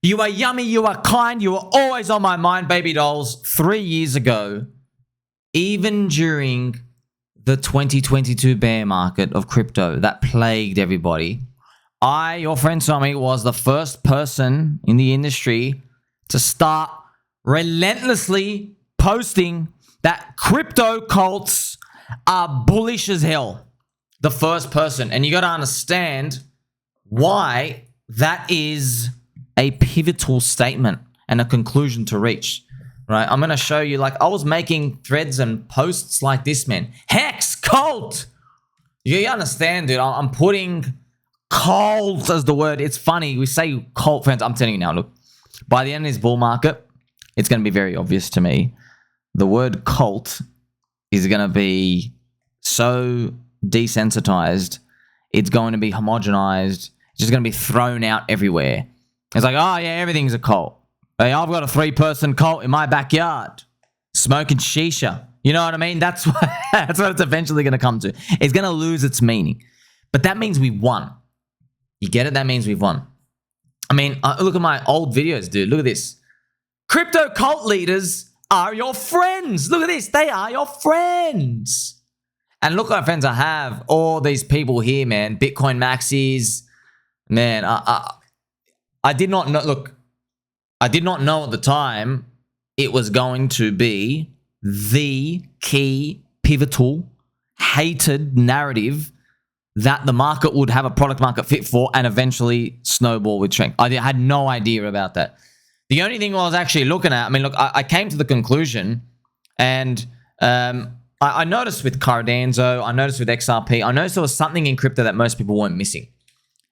You are yummy, you are kind, you are always on my mind, baby dolls. 3 years ago, even during the 2022 bear market of crypto that plagued everybody, your friend Sommi, was the first person in the industry to start relentlessly posting that crypto cults are bullish as hell. The first person. And you got to understand why that is a pivotal statement and a conclusion to reach, right? I'm going to show you, like, I was making threads and posts like this, man. Hex cult. You understand, dude? I'm putting cult as the word. It's funny. We say cult, friends. I'm telling you now, look, by the end of this bull market, it's going to be very obvious to me. The word cult is going to be so desensitized. It's going to be homogenized. It's just going to be thrown out everywhere. It's like, oh, yeah, everything's a cult. Hey, I've got a 3-person cult in my backyard smoking shisha. You know what I mean? That's what it's eventually going to come to. It's going to lose its meaning. But that means we won. You get it? That means we've won. I mean, look at my old videos, dude. Look at this. Crypto cult leaders are your friends. Look at this. They are your friends. And look at friends I have. All these people here, man. Bitcoin maxis. Man, I did not know. Look, I did not know at the time it was going to be the key, pivotal, hated narrative that the market would have a product market fit for and eventually snowball with strength. I had no idea about that. The only thing I was actually looking at, I mean, look, I came to the conclusion, and I noticed with Cardano, I noticed with XRP, I noticed there was something in crypto that most people weren't missing.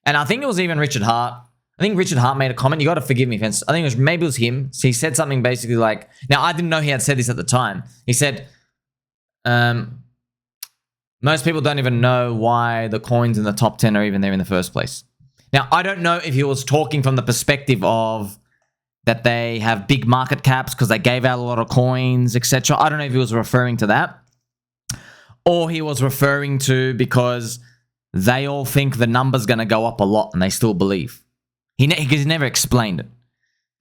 And I think it was even Richard Hart. I think Richard Hart made a comment. You got to forgive me, fans. I think maybe it was him. So he said something basically like, now I didn't know he had said this at the time. He said, most people don't even know why the coins in the top 10 are even there in the first place. Now, I don't know if he was talking from the perspective of that they have big market caps because they gave out a lot of coins, etc. I don't know if he was referring to that, or he was referring to because they all think the number's going to go up a lot and they still believe. He never explained it.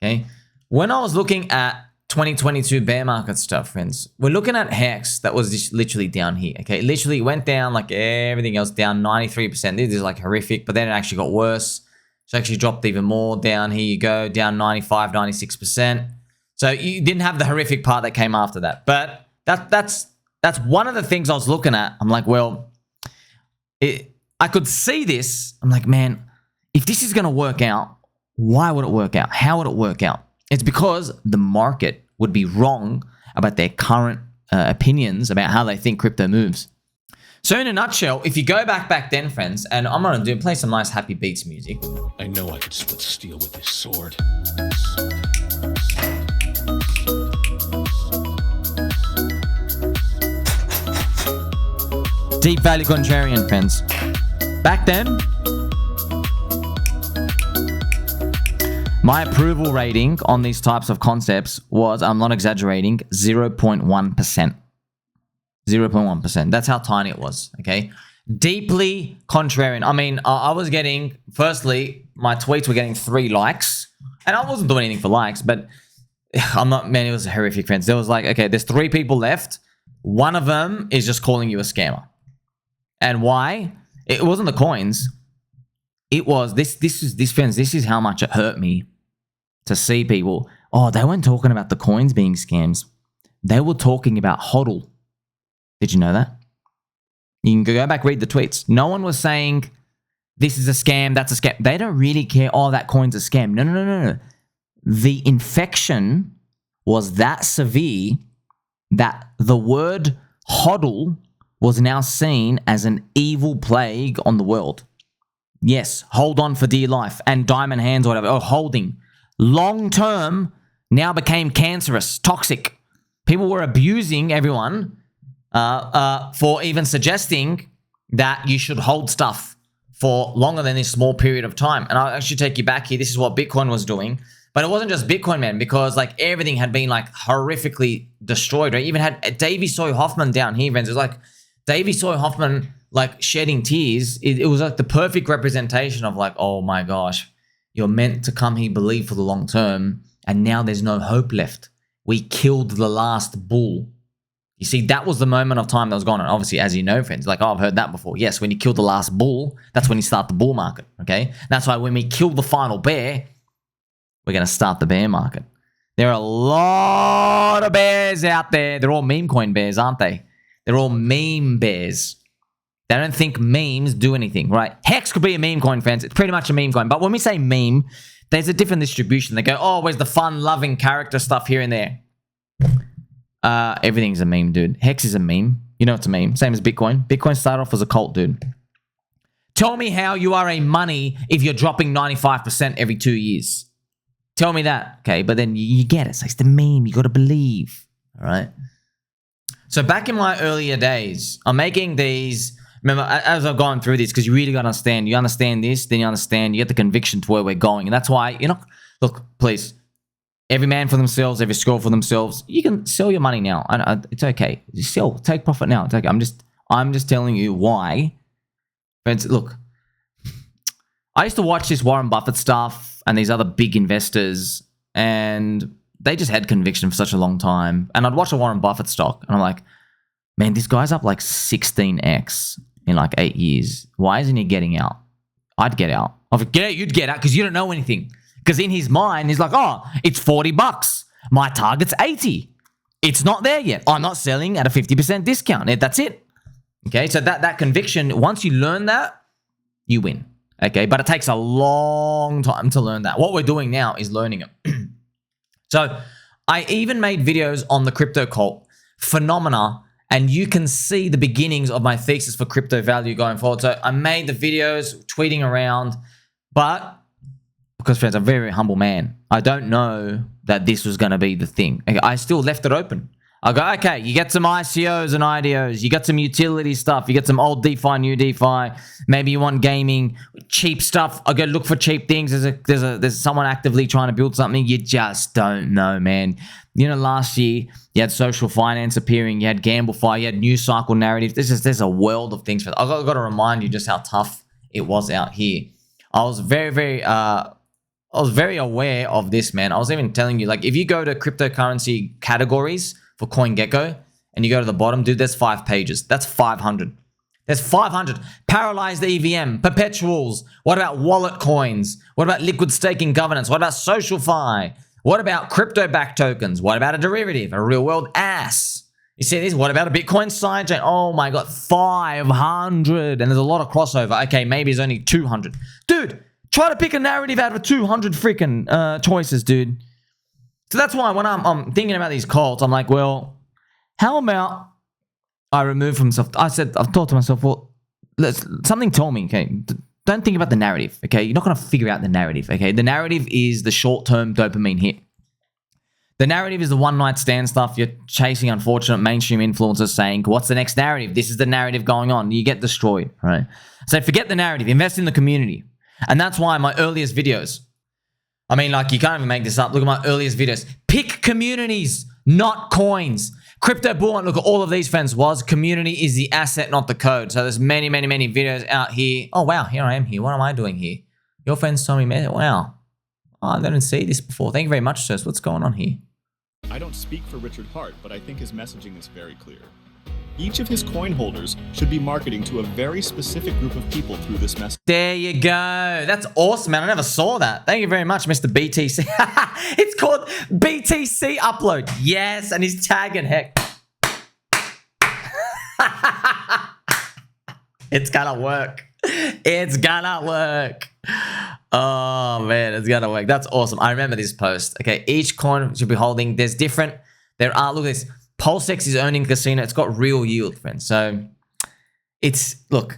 Okay. When I was looking at 2022 bear market stuff, friends, we're looking at HEX that was just literally down here. Okay. It literally went down like everything else, down 93%. This is like horrific, but then it actually got worse. It's actually dropped even more. Down here you go, down 95, 96%. So you didn't have the horrific part that came after that. But that's one of the things I was looking at. I'm like, well, I could see this. I'm like, man, if this is going to work out, why would it work out? How would it work out? It's because the market would be wrong about their current opinions about how they think crypto moves. So in a nutshell, if you go back then, friends, and I'm going to play some nice happy beats music. I know I could split steel with this sword. Deep value contrarian, friends. Back then, my approval rating on these types of concepts was, I'm not exaggerating, 0.1%. 0.1%. That's how tiny it was, okay? Deeply contrarian. I mean, I was getting, firstly, my tweets were getting 3 likes, and I wasn't doing anything for likes, but man, it was horrific, friends. There was like, okay, there's 3 people left. One of them is just calling you a scammer. And why? It wasn't the coins. It was, this friends, this is how much it hurt me to see people, oh, they weren't talking about the coins being scams. They were talking about HODL. Did you know that? You can go back, read the tweets. No one was saying, this is a scam, that's a scam. They don't really care, oh, that coin's a scam. No. The infection was that severe that the word HODL was now seen as an evil plague on the world. Yes, hold on for dear life and diamond hands or whatever, or holding. Long term now became cancerous, toxic. People were abusing everyone for even suggesting that you should hold stuff for longer than this small period of time. And I'll actually take you back here. This is what Bitcoin was doing. But it wasn't just Bitcoin, man, because like everything had been like horrifically destroyed, right? Even had Davey Soy Hoffman down here, friends. It was like Davey Soy Hoffman like shedding tears. It was like the perfect representation of like, oh my gosh, You're meant to come here, believe for the long term, and now there's no hope left. We killed the last bull. You see, that was the moment of time that was gone. And obviously, as you know, friends, like, oh, I've heard that before. Yes, when you kill the last bull, that's when you start the bull market, okay? That's why when we kill the final bear, we're going to start the bear market. There are a lot of bears out there. They're all meme coin bears, aren't they? They're all meme bears. They don't think memes do anything, right? Hex could be a meme coin, friends. It's pretty much a meme coin. But when we say meme, there's a different distribution. They go, oh, where's the fun, loving character stuff here and there? Everything's a meme, dude. Hex is a meme. You know it's a meme. Same as Bitcoin. Bitcoin started off as a cult, dude. Tell me how you are a money if you're dropping 95% every 2 years. Tell me that. Okay, but then you get it. So it's the meme. You got to believe. All right? So back in my earlier days, I'm making these... Remember, as I've gone through this, because you really got to understand. You understand this, then you understand. You get the conviction to where we're going. And that's why, look, please, every man for themselves, every school for themselves. You can sell your money now. It's okay. You sell, take profit now. It's okay. I'm just telling you why. Friends, look, I used to watch this Warren Buffett stuff and these other big investors, and they just had conviction for such a long time. And I'd watch a Warren Buffett stock, and I'm like, man, this guy's up like 16x in like 8 years. Why isn't he getting out? I'd get out. You'd get out because you don't know anything. Because in his mind, he's like, oh, it's 40 bucks. My target's 80. It's not there yet. I'm not selling at a 50% discount. That's it. Okay, so that conviction, once you learn that, you win. Okay, but it takes a long time to learn that. What we're doing now is learning it. So I even made videos on the crypto cult phenomena, and you can see the beginnings of my thesis for crypto value going forward. So I made the videos, tweeting around, but because, friends, I'm a very, very humble man, I don't know that this was going to be the thing. I still left it open. I go, okay, you get some ICOs and IDOs, you got some utility stuff, you get some old DeFi, new DeFi, maybe you want gaming, cheap stuff. I go look for cheap things. There's someone actively trying to build something. You just don't know, man. Last year, you had social finance appearing, you had GambleFi, you had news cycle narrative. There's a world of things. I've got to remind you just how tough it was out here. I was very aware of this, man. I was even telling you, like, if you go to cryptocurrency categories for CoinGecko and you go to the bottom, dude, there's 5 pages. That's 500. There's 500. Paralyzed EVM, perpetuals. What about wallet coins? What about liquid staking governance? What about SocialFi? What about crypto-backed tokens? What about a derivative, a real-world ass? You see this? What about a Bitcoin sidechain? Oh my God, 500. And there's a lot of crossover. Okay, maybe it's only 200. Dude, try to pick a narrative out of 200 freaking choices, dude. So that's why when I'm thinking about these cults, I'm like, well, how about I remove from myself? I've thought to myself, well, something told me, okay, don't think about the narrative, okay? You're not going to figure out the narrative, okay? The narrative is the short-term dopamine hit. The narrative is the one-night stand stuff. You're chasing unfortunate mainstream influencers saying, what's the next narrative? This is the narrative going on. You get destroyed, right? So forget the narrative. Invest in the community. And that's why my earliest videos, I mean, like, you can't even make this up. Look at my earliest videos. Pick communities, not coins. Crypto Bull, look at all of these, friends, was community is the asset, not the code. So there's many, many, many videos out here. Oh, wow, here I am here. What am I doing here? Your friends told me, wow. Oh, I didn't see this before. Thank you very much, sirs. What's going on here? I don't speak for Richard Hart, but I think his messaging is very clear. Each of his coin holders should be marketing to a very specific group of people through this message. There you go. That's awesome, man. I never saw that. Thank you very much, Mr. BTC. It's called BTC Upload. Yes, and he's tagging heck. It's gonna work. It's gonna work. Oh, man, it's gonna work. That's awesome. I remember this post. Okay, each coin should be holding. Look at this. PulseX is owning casino. It's got real yield, friends. So look,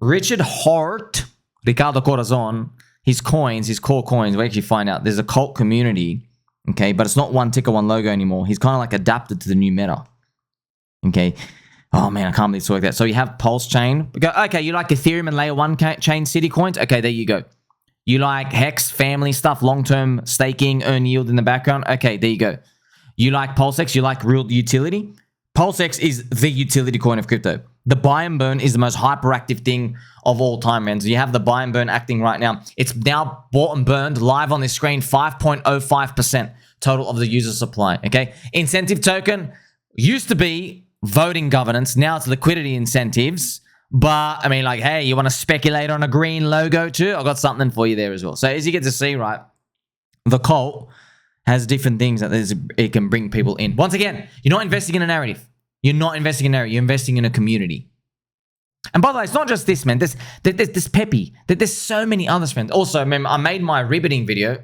Richard Hart, Ricardo Corazon, his coins, his core coins, we actually find out there's a cult community, okay, but it's not one ticker, one logo anymore. He's kind of like adapted to the new meta, okay. Oh, man, I can't believe it's like that. So you have PulseChain. Okay, you like Ethereum and Layer 1 chain city coins? Okay, there you go. You like Hex, family stuff, long-term staking, earn yield in the background? Okay, there you go. You like PulseX, you like real utility? PulseX is the utility coin of crypto. The buy and burn is the most hyperactive thing of all time, man. So you have the buy and burn acting right now. It's now bought and burned live on this screen, 5.05% total of the user supply, okay? Incentive token used to be voting governance. Now it's liquidity incentives. But, I mean, like, hey, you want to speculate on a green logo too? I've got something for you there as well. So as you get to see, right, the cult has different things that it can bring people in. Once again, you're not investing in a narrative. You're not investing in a narrative. You're investing in a community. And by the way, it's not just this, man. There's Peppy. There's so many others, friends. Also, remember, I made my ribbiting video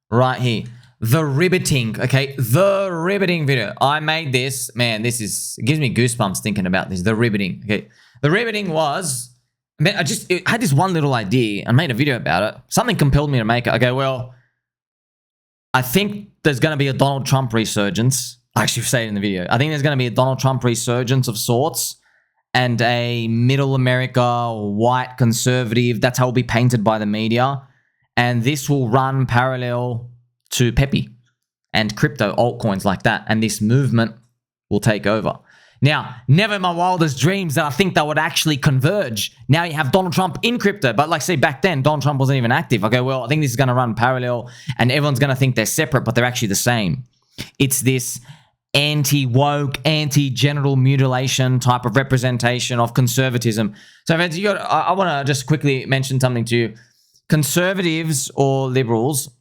right here. The ribbiting, okay? The ribbiting video. I made this. Man, it gives me goosebumps thinking about this. The ribbiting, okay? The ribbiting was, man, I had this one little idea. I made a video about it. Something compelled me to make it. Okay, well, I think there's going to be a Donald Trump resurgence. I actually say it in the video. I think there's going to be a Donald Trump resurgence of sorts and a middle America, white conservative. That's how it'll be painted by the media. And this will run parallel to Peppy and crypto altcoins like that. And this movement will take over. Now, never in my wildest dreams that I think that would actually converge. Now you have Donald Trump in crypto. But like, say, back then, Donald Trump wasn't even active. Okay, well, I think this is going to run parallel and everyone's going to think they're separate, but they're actually the same. It's this anti-woke, anti-genital mutilation type of representation of conservatism. So, friends, I want to just quickly mention something to you. Conservatives or liberals,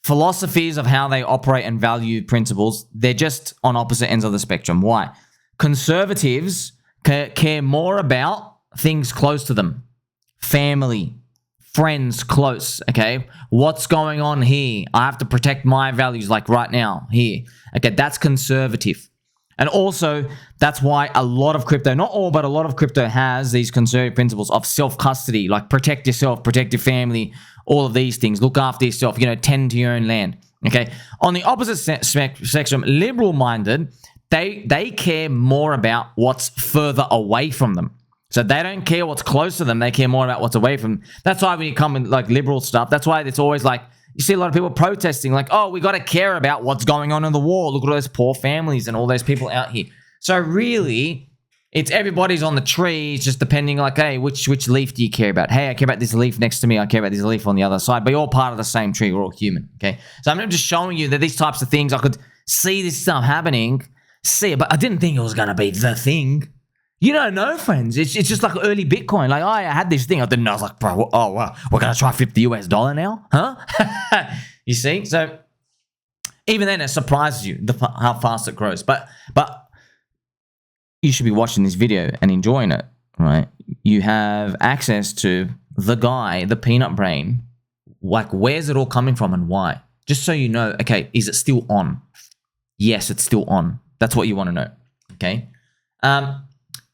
philosophies of how they operate and value principles, they're just on opposite ends of the spectrum. Why? Conservatives care more about things close to them. Family, friends close, okay? What's going on here? I have to protect my values like right now, here. Okay, that's conservative. And also, that's why a lot of crypto, not all, but a lot of crypto has these conservative principles of self-custody, like protect yourself, protect your family, all of these things. Look after yourself, tend to your own land, okay? On the opposite spectrum, liberal-minded, they care more about what's further away from them. So they don't care what's close to them. They care more about what's away from them. That's why when you come in like liberal stuff, that's why it's always like, you see a lot of people protesting like, oh, we got to care about what's going on in the war. Look at all those poor families and all those people out here. So really, it's everybody's on the tree. It's just depending like, hey, which leaf do you care about? Hey, I care about this leaf next to me. I care about this leaf on the other side. But you're all part of the same tree. We're all human, okay? So I'm just showing you that these types of things, I could see this stuff happening, see it, but I didn't think it was going to be the thing. You don't know, friends. It's just like early Bitcoin. Like, oh, I had this thing. I didn't know. I was like, bro, oh, wow. We're going to try $50 now? Huh? You see? So even then, it surprises you how fast it grows. But you should be watching this video and enjoying it, right? You have access to the guy, the peanut brain. Like, where's it all coming from and why? Just so you know, okay, is it still on? Yes, it's still on. That's what you want to know, okay?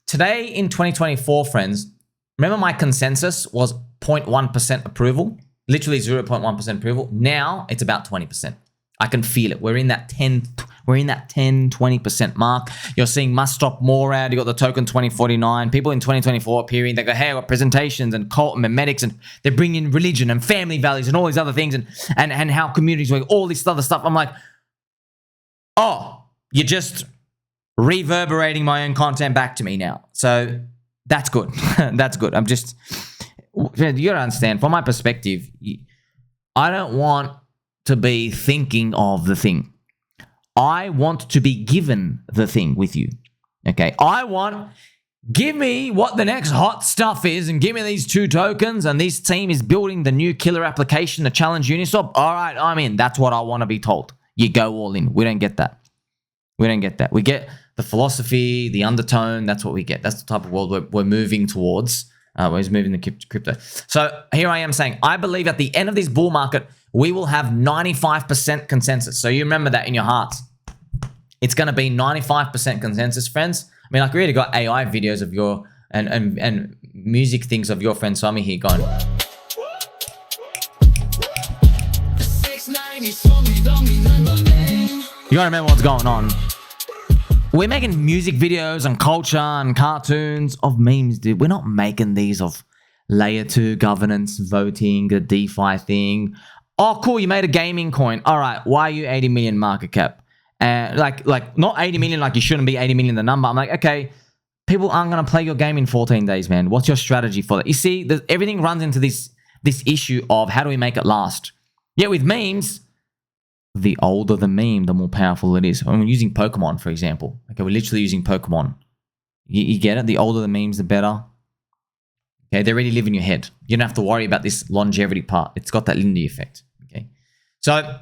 Today in 2024, friends, remember my consensus was 0.1% approval, literally 0.1% approval. Now it's about 20%. I can feel it. We're in that 10-20% mark. You're seeing must stop more ad. You got the token 2049. People in 2024 appearing. They go, hey, I got presentations and cult and memetics, and they bring in religion and family values and all these other things and how communities work, all this other stuff. I'm like, oh, you're just reverberating my own content back to me now. So that's good. That's good. I'm just, you gotta understand, from my perspective, I don't want to be thinking of the thing. I want to be given the thing with you. Okay. Give me what the next hot stuff is and give me these 2 tokens and this team is building the new killer application to challenge Uniswap. All right, I'm in. That's what I want to be told. You go all in. We don't get that. We don't get that. We get the philosophy, the undertone. That's what we get. That's the type of world we're moving towards. We're moving the crypto. So here I am saying, I believe at the end of this bull market, we will have 95% consensus. So you remember that in your hearts. It's going to be 95% consensus, friends. I mean, like, we already got AI videos of your and music things of your friend Sommi here going. You gotta remember what's going on. We're making music videos and culture and cartoons of memes, dude. We're not making these of layer 2 governance, voting, a DeFi thing. Oh, cool, you made a gaming coin. All right, why are you 80 million market cap? Like not 80 million, like you shouldn't be 80 million the number. I'm like, okay, people aren't going to play your game in 14 days, man. What's your strategy for that? You see, everything runs into this issue of how do we make it last? Yeah, with memes, the older the meme, the more powerful it is. When we're using Pokemon, for example. Okay, we're literally using Pokemon. You get it? The older the memes, the better. Okay, they already live in your head. You don't have to worry about this longevity part. It's got that Lindy effect. Okay, so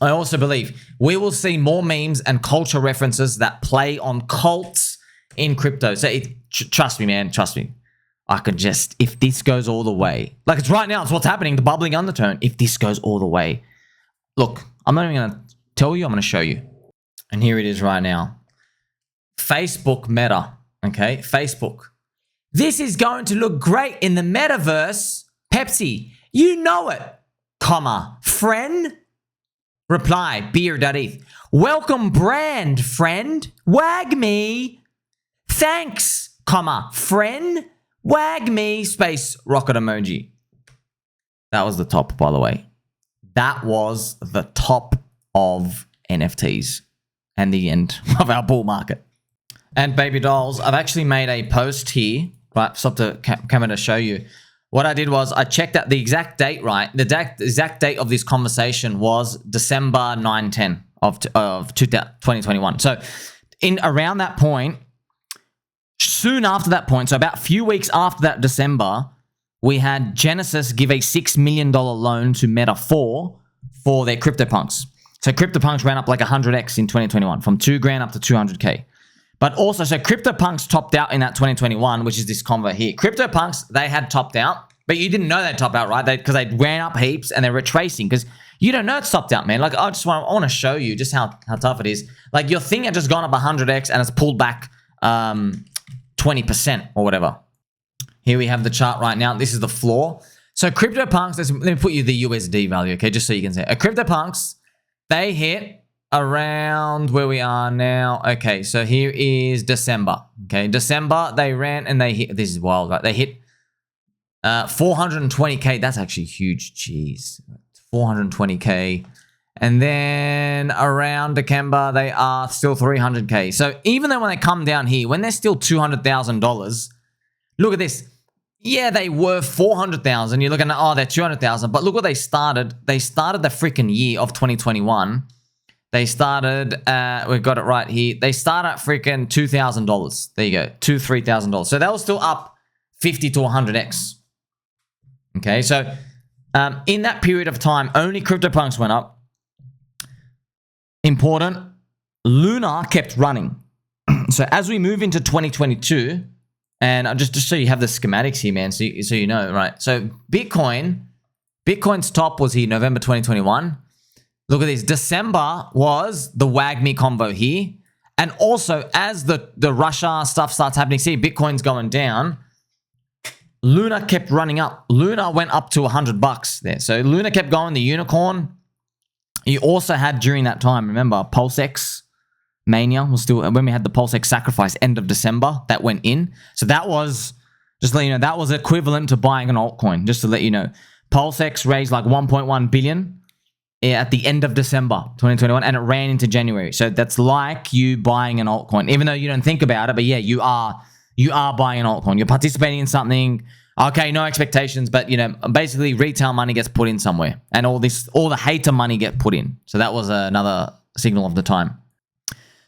I also believe we will see more memes and culture references that play on cults in crypto. So trust me, man, trust me. I could just, if this goes all the way, like it's right now, it's what's happening, the bubbling undertone. If this goes all the way, look, I'm not even going to tell you, I'm going to show you. And here it is right now. Facebook Meta, okay? Facebook. This is going to look great in the metaverse. Pepsi, you know it, comma, friend. Reply, beer.eth. Welcome brand, friend. Wag me. Thanks, comma, friend. Wag me, space, rocket emoji. That was the top, by the way. That was the top of NFTs and the end of our bull market. And baby dolls, I've actually made a post here, right? Stop the camera to show you. What I did was I checked out the exact date, right? The exact date of this conversation was December 9/10 of 2021. So in around that point, soon after that point, so about a few weeks after that December, we had Genesis give a $6 million loan to Meta for their CryptoPunks. So CryptoPunks ran up like 100x in 2021, from $2,000 up to 200K. But also, so CryptoPunks topped out in that 2021, which is this convo here. CryptoPunks, they had topped out, but you didn't know they topped out, right? Because they ran up heaps and they're retracing because you don't know it's topped out, man. Like, I want to show you just how tough it is. Like, your thing had just gone up 100x and it's pulled back 20% or whatever. Here we have the chart right now. This is the floor. So CryptoPunks, let me put you the USD value, okay, just so you can see. CryptoPunks, they hit around where we are now. Okay, so here is December. Okay, December, they ran and they hit, this is wild, right? They hit 420K. That's actually huge. Jeez. 420K. And then around December, they are still 300K. So even though when they come down here, when they're still $200,000, look at this. Yeah, they were 400,000. You're looking at, oh, they're 200,000. But look what they started. They started the freaking year of 2021. They started, we've got it right here. They started at freaking $2,000. There you go, $2,000, $3,000. So that was still up 50 to 100x. Okay, so in that period of time, only CryptoPunks went up. Important, Luna kept running. So as we move into 2022, and just so you have the schematics here, man, so you know, right? So Bitcoin's top was here November 2021. Look at this. December was the Wag Me combo here. And also, as the Russia stuff starts happening, see, Bitcoin's going down. Luna kept running up. Luna went up to $100 there. So Luna kept going, the unicorn. You also had during that time, remember, PulseX Mania was still, when we had the PulseX sacrifice end of December, that went in. So that was, just to let you know, that was equivalent to buying an altcoin, just to let you know. PulseX raised like 1.1 billion at the end of December 2021, and it ran into January. So that's like you buying an altcoin, even though you don't think about it, but yeah, you are buying an altcoin. You're participating in something. Okay, no expectations, but you know, basically retail money gets put in somewhere, and all the hater money get put in. So that was another signal of the time.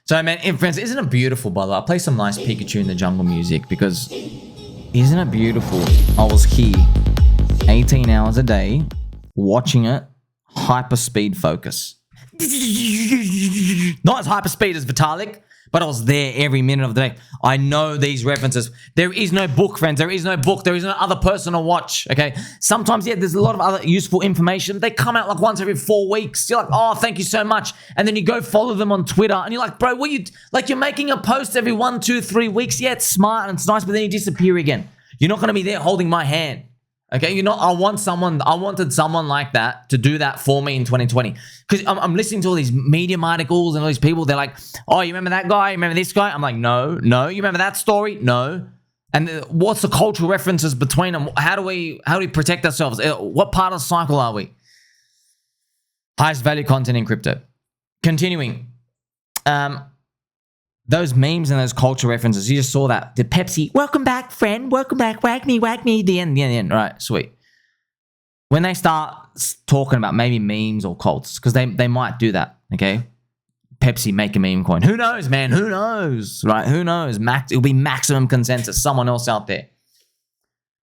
So man, friends, isn't it beautiful? By the way, I'll play some nice Pikachu in the jungle music because isn't it beautiful? I was here 18 hours a day watching it. Hyper speed focus. Not as hyper speed as Vitalik, but I was there every minute of the day. I know these references. There is no book, friends. There is no book. There is no other person to watch, okay? Sometimes, yeah, there's a lot of other useful information. They come out like once every 4 weeks. You're like, oh, thank you so much. And then you go follow them on Twitter and you're like, bro, you're making a post every 1, 2, 3 weeks. Yeah, it's smart and it's nice, but then you disappear again. You're not going to be there holding my hand. Okay, I wanted someone like that to do that for me in 2020. Because I'm listening to all these Medium articles and all these people. They're like, oh, you remember that guy? You remember this guy? I'm like, no. You remember that story? No. And what's the cultural references between them? How do we protect ourselves? What part of the cycle are we? Highest value content in crypto. Continuing. those memes and those culture references, you just saw that. The Pepsi, welcome back, friend. Welcome back. Whack me. The end. Right, sweet. When they start talking about maybe memes or cults, because they might do that, okay? Pepsi, make a meme coin. Who knows, man? Who knows, right? Who knows? It'll be maximum consensus. Someone else out there.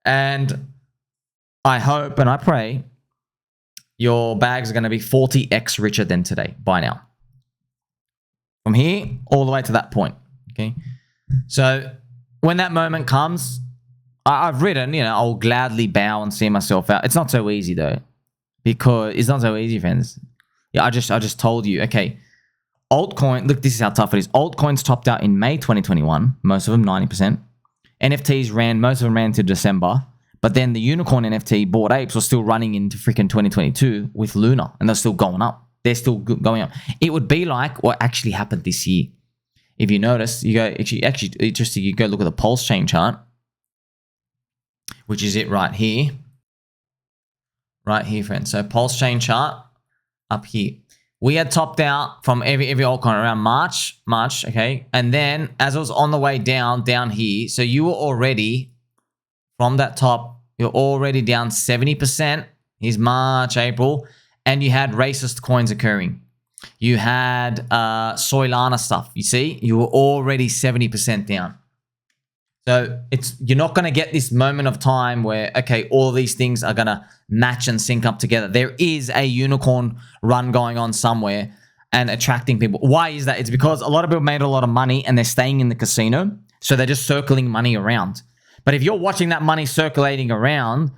And I hope and I pray your bags are going to be 40x richer than today by now. From here all the way to that point, okay? So when that moment comes, I've written, I'll gladly bow and see myself out. It's not so easy though, because it's not so easy, friends. Yeah, I just told you, okay, altcoin, look, this is how tough it is. Altcoins topped out in May 2021, most of them 90%. NFTs most of them ran to December. But then the unicorn NFT Bored Apes was still running into freaking 2022 with Luna, and they're still going up. They're still going up. It would be like what actually happened this year. If you notice, you go actually interesting. You go look at the PulseChain chart, which is it right here, friends. So PulseChain chart up here. We had topped out from every altcoin around March, okay, and then as it was on the way down here, so you were already. From that top, you're already down 70%. Here's March, April. And you had racist coins occurring. You had Solana stuff. You see? You were already 70% down. So you're not going to get this moment of time where, okay, all these things are going to match and sync up together. There is a unicorn run going on somewhere and attracting people. Why is that? It's because a lot of people made a lot of money and they're staying in the casino. So they're just circling money around. But if you're watching that money circulating around,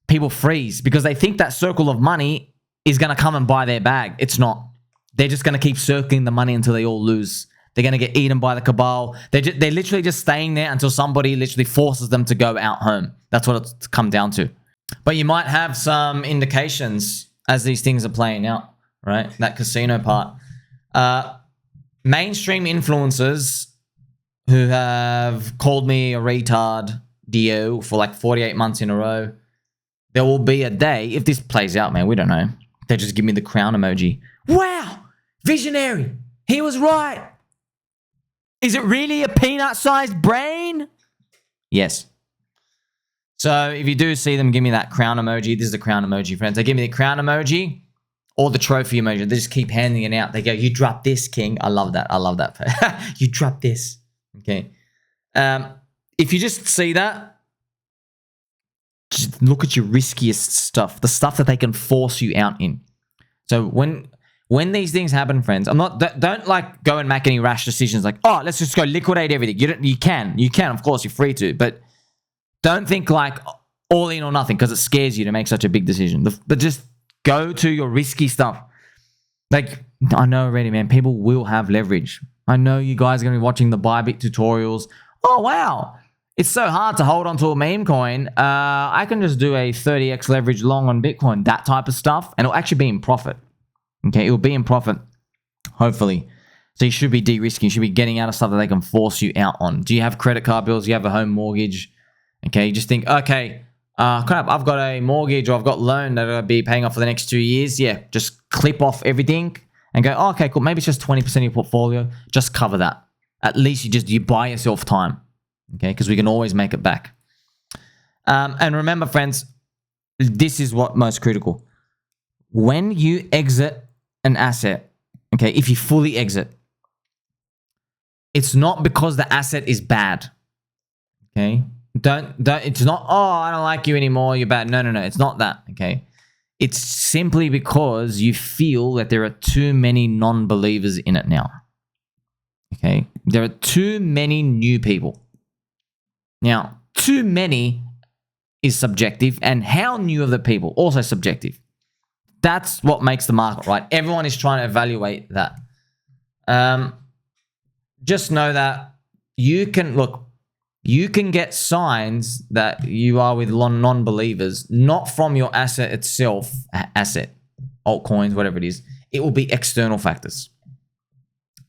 people freeze because they think that circle of money is going to come and buy their bag. It's not. They're just going to keep circling the money until they all lose. They're going to get eaten by the cabal. They're literally just staying there until somebody literally forces them to go out home. That's what it's come down to. But you might have some indications as these things are playing out, right? That casino part. Mainstream influencers who have called me a retard Dio for like 48 months in a row. There will be a day, if this plays out, man, we don't know. They just give me the crown emoji. Wow, visionary. He was right. Is it really a peanut-sized brain? Yes. So if you do see them give me that crown emoji, this is the crown emoji, friends. They give me the crown emoji or the trophy emoji. They just keep handing it out. They go, you drop this, king. I love that. I love that. You drop this. Okay. If you just see that, just look at your riskiest stuff, the stuff that they can force you out in. So when these things happen, friends, don't like go and make any rash decisions like, oh, let's just go liquidate everything. You can, of course, you're free to, but don't think like all in or nothing because it scares you to make such a big decision. But just go to your risky stuff. Like, I know already, man, people will have leverage. I know you guys are going to be watching the Bybit tutorials. Oh, wow. It's so hard to hold onto a meme coin. I can just do a 30x leverage long on Bitcoin, that type of stuff, and it'll actually be in profit. Okay, it'll be in profit, hopefully. So you should be de-risking. You should be getting out of stuff that they can force you out on. Do you have credit card bills? Do you have a home mortgage? Okay, you just think, okay, crap, I've got a mortgage or I've got loan that I'll be paying off for the next 2 years. Yeah, just clip off everything and go, oh, okay, cool. Maybe it's just 20% of your portfolio. Just cover that. At least you buy yourself time. Okay, because we can always make it back. And remember, friends, this is what most critical. When you exit an asset, okay, if you fully exit, it's not because the asset is bad. Okay, don't. It's not. Oh, I don't like you anymore. You're bad. No. It's not that. Okay, it's simply because you feel that there are too many non-believers in it now. Okay, there are too many new people. Now, too many is subjective, and how new are the people also subjective. That's what makes the market, right? Everyone is trying to evaluate that. Just know that you can get signs that you are with non-believers, not from your asset itself, altcoins, whatever it is. It will be external factors.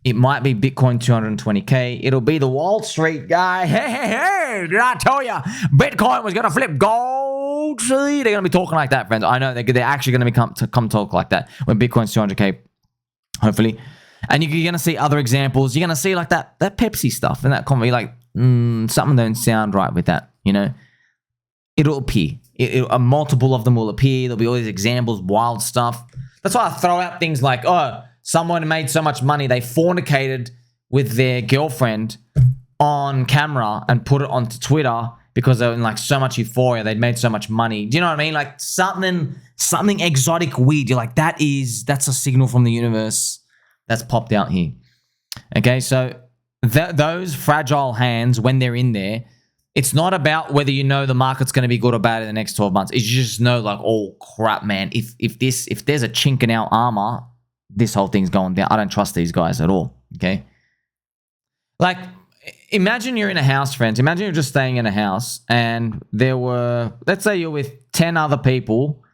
It might be Bitcoin 220K. It'll be the Wall Street guy. Hey, did I tell you Bitcoin was going to flip gold? See, they're going to be talking like that, friends. I know they're actually going to come talk like that when Bitcoin's 200K, hopefully. And you're going to see other examples. You're going to see like that Pepsi stuff and that comment. You're like, something don't sound right with that, you know? It'll appear. A multiple of them will appear. There'll be all these examples, wild stuff. That's why I throw out things like, oh, someone made so much money, they fornicated with their girlfriend on camera and put it onto Twitter because they were in like so much euphoria, they'd made so much money. Do you know what I mean? Like something exotic, weird. You're like, that's a signal from the universe that's popped out here. Okay, so those fragile hands, when they're in there, it's not about whether you know the market's going to be good or bad in the next 12 months. It's just know like, oh crap, man, if there's a chink in our armor, this whole thing's going down. I don't trust these guys at all. Okay, like imagine you're in a house, friends. Imagine you're just staying in a house and there were, let's say you're with 10 other people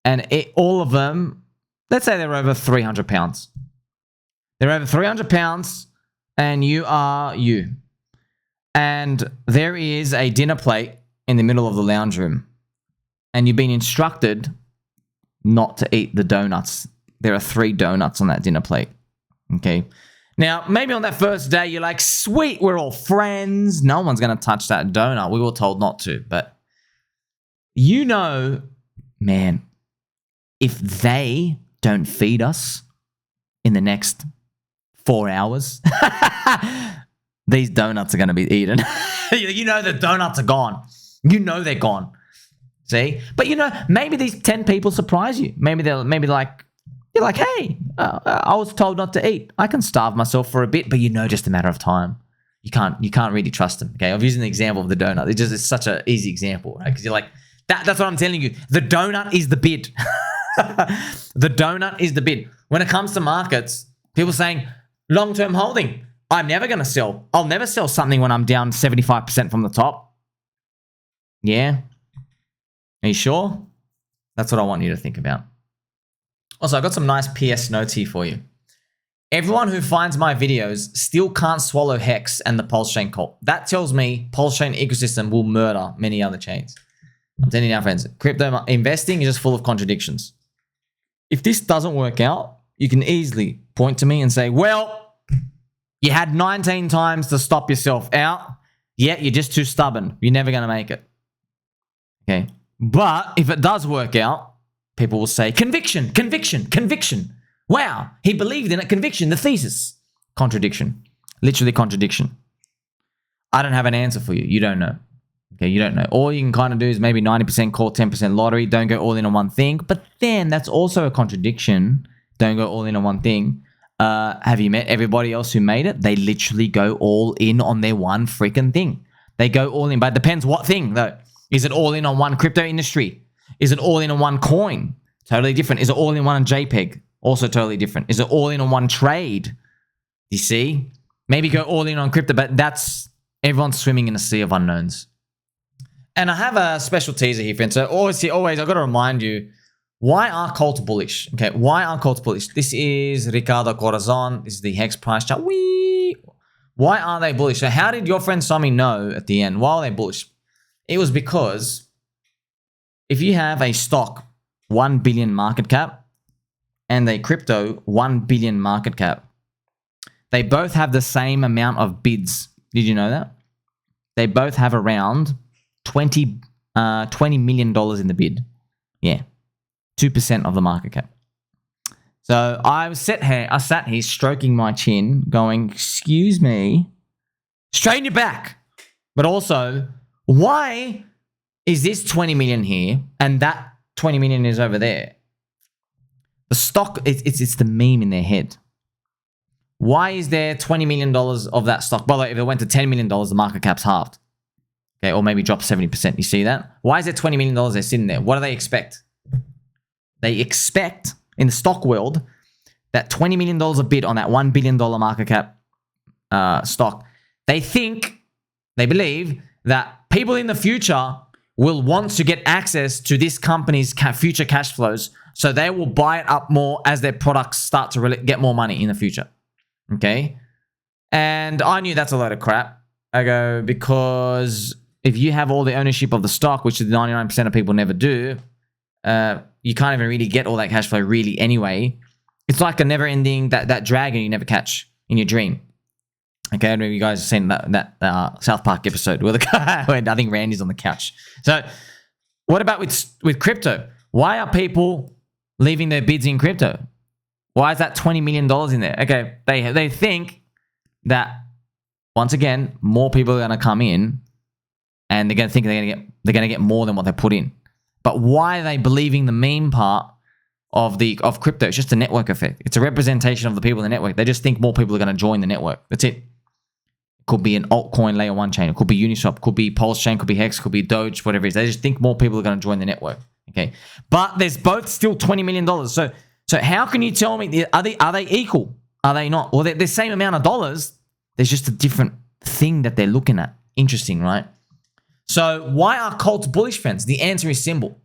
and all of them, let's say they're over 300 pounds. They're over 300 pounds and you are you. And there is a dinner plate in the middle of the lounge room and you've been instructed not to eat the donuts. There are 3 donuts on that dinner plate. Okay. Now, maybe on that first day, you're like, sweet, we're all friends. No one's going to touch that donut. We were told not to. But you know, man, if they don't feed us in the next 4 hours, these donuts are going to be eaten. You know the donuts are gone. You know they're gone. See? But you know, maybe these 10 people surprise you. Maybe they're like, you're like, hey, I was told not to eat. I can starve myself for a bit, but you know, just a matter of time. You can't really trust them. Okay, I'm using the example of the donut. It's such an easy example, right? Because you're like, that's what I'm telling you. The donut is the bid. The donut is the bid. When it comes to markets, people saying long-term holding. I'm never going to sell. I'll never sell something when I'm down 75% from the top. Yeah. Are you sure? That's what I want you to think about. Also, I got some nice PS notes here for you. Everyone who finds my videos still can't swallow HEX and the PulseChain cult. That tells me PulseChain ecosystem will murder many other chains. I'm telling you now, friends, crypto investing is just full of contradictions. If this doesn't work out, you can easily point to me and say, well, you had 19 times to stop yourself out, yet you're just too stubborn. You're never going to make it. Okay. But if it does work out, people will say, conviction, conviction, conviction. Wow, he believed in it, conviction, the thesis. Contradiction. Literally contradiction. I don't have an answer for you. You don't know. Okay, you don't know. All you can kind of do is maybe 90% call, 10% lottery. Don't go all in on one thing. But then that's also a contradiction. Don't go all in on one thing. Have you met everybody else who made it? They literally go all in on their one freaking thing. They go all in, but it depends what thing though. Is it all in on one crypto industry? Is it all in on one coin? Totally different. Is it all in one on JPEG? Also totally different. Is it all in on one trade? You see? Maybe go all in on crypto, but that's everyone's swimming in a sea of unknowns. And I have a special teaser here, friends. So always, I've got to remind you, why are cults bullish? Okay, why are cults bullish? This is Ricardo Corazon. This is the HEX price chart. Whee! Why are they bullish? So how did your friend Sommi know at the end? Why are they bullish? It was because if you have a stock 1 billion market cap and a crypto 1 billion market cap, they both have the same amount of bids. Did you know that? They both have around $20 million in the bid. Yeah, 2% of the market cap. So I sat here stroking my chin going, excuse me, straighten your back. But also, why is this 20 million here and that 20 million is over there? The stock, it's the meme in their head. Why is there $20 million of that stock? By the way, if it went to $10 million, the market cap's halved. Okay, or maybe dropped 70%. You see that? Why is there $20 million they're sitting there? What do they expect? They expect, in the stock world, that $20 million a bid on that $1 billion market cap stock. They believe that people in the future will want to get access to this company's future cash flows, so they will buy it up more as their products start to really get more money in the future. Okay? And I knew that's a load of crap. I go, because if you have all the ownership of the stock, which 99% of people never do, you can't even really get all that cash flow really anyway. It's like a never-ending that dragon you never catch in your dream. Okay, I don't know if you guys have seen that South Park episode where the guy, when I think Randy's on the couch. So, what about with crypto? Why are people leaving their bids in crypto? Why is that $20 million in there? Okay, they think that once again more people are going to come in, and they're going to think they're going to get more than what they put in. But why are they believing the meme part of crypto? It's just a network effect. It's a representation of the people in the network. They just think more people are going to join the network. That's it. It could be an altcoin layer 1 chain. It could be Uniswap. It could be PulseChain. It could be HEX. It could be Doge. Whatever it is. They just think more people are going to join the network. Okay, but there's both still $20 million. So how can you tell me, are they equal? Are they not? Well, they're the same amount of dollars. There's just a different thing that they're looking at. Interesting, right? So why are cults bullish, friends? The answer is simple.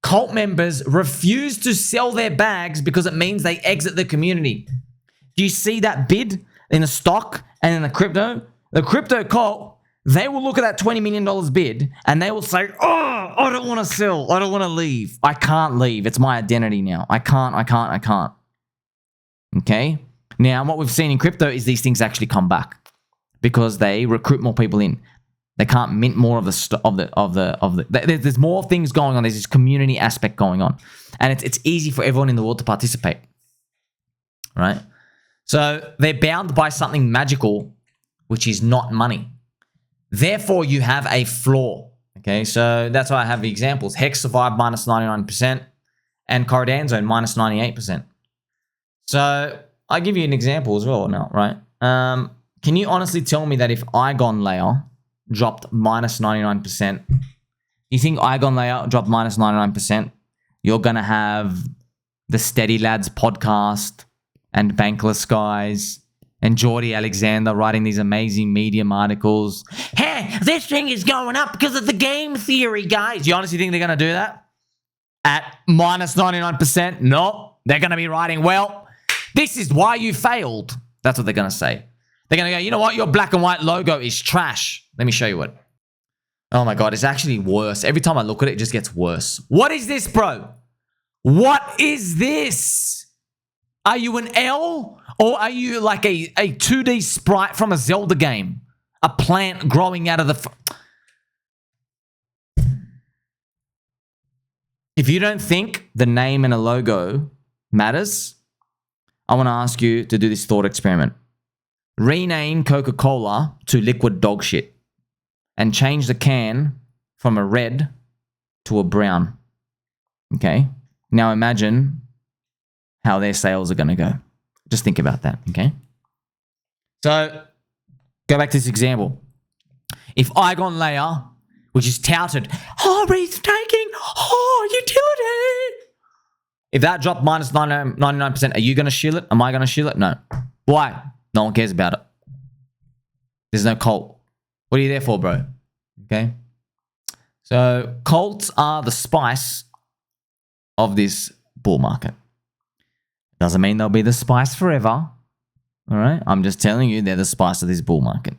Cult members refuse to sell their bags because it means they exit the community. Do you see that bid in the stock and in the crypto? The crypto cult, they will look at that $20 million bid and they will say, oh, I don't want to sell. I don't want to leave. I can't leave. It's my identity now. I can't. Okay? Now, what we've seen in crypto is these things actually come back because they recruit more people in. They can't mint more of there's more things going on. There's this community aspect going on. And it's easy for everyone in the world to participate. Right? So they're bound by something magical, which is not money. Therefore, you have a flaw. Okay, so that's why I have the examples. HEX survived minus 99% and Cardano zone minus 98%. So I'll give you an example as well now, right? Can you honestly tell me that if EigenLayer dropped minus 99%, you think EigenLayer dropped minus 99%, you're going to have the Steady Lads podcast and Bankless Guys and Geordie Alexander writing these amazing Medium articles. Hey, this thing is going up because of the game theory, guys. You honestly think they're going to do that? At minus 99%? No, they're going to be writing, well, this is why you failed. That's what they're going to say. They're going to go, you know what? Your black and white logo is trash. Let me show you what. Oh my God, it's actually worse. Every time I look at it, it just gets worse. What is this, bro? What is this? Are you an L or are you like a 2D sprite from a Zelda game? A plant growing out of the... If you don't think the name and a logo matters, I want to ask you to do this thought experiment. Rename Coca-Cola to liquid dog shit and change the can from a red to a brown. Okay? Now imagine how their sales are going to go. Just think about that, okay? So, go back to this example. If EigenLayer, which is touted, restaking, utility. If that dropped minus 99%, are you going to shield it? Am I going to shield it? No. Why? No one cares about it. There's no cult. What are you there for, bro? Okay? So, cults are the spice of this bull market. Doesn't mean they'll be the spice forever. All right? I'm just telling you they're the spice of this bull market.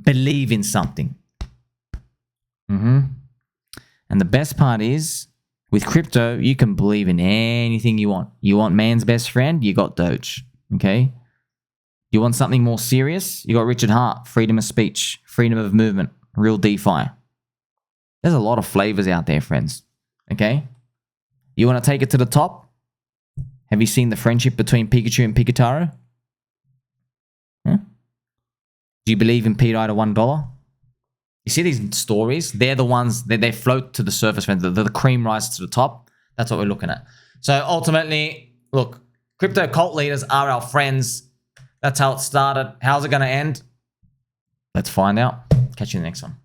Believe in something. And the best part is, with crypto, you can believe in anything you want. You want man's best friend? You got Doge. Okay? You want something more serious? You got Richard Hart, freedom of speech, freedom of movement, real DeFi. There's a lot of flavors out there, friends. Okay? You want to take it to the top? Have you seen the friendship between Pikachu and Pikataro? Huh? Do you believe in P.I. to $1? You see these stories? They're the ones that they float to the surface, friends. The cream rises to the top. That's what we're looking at. So ultimately, look, crypto cult leaders are our friends. That's how it started. How's it going to end? Let's find out. Catch you in the next one.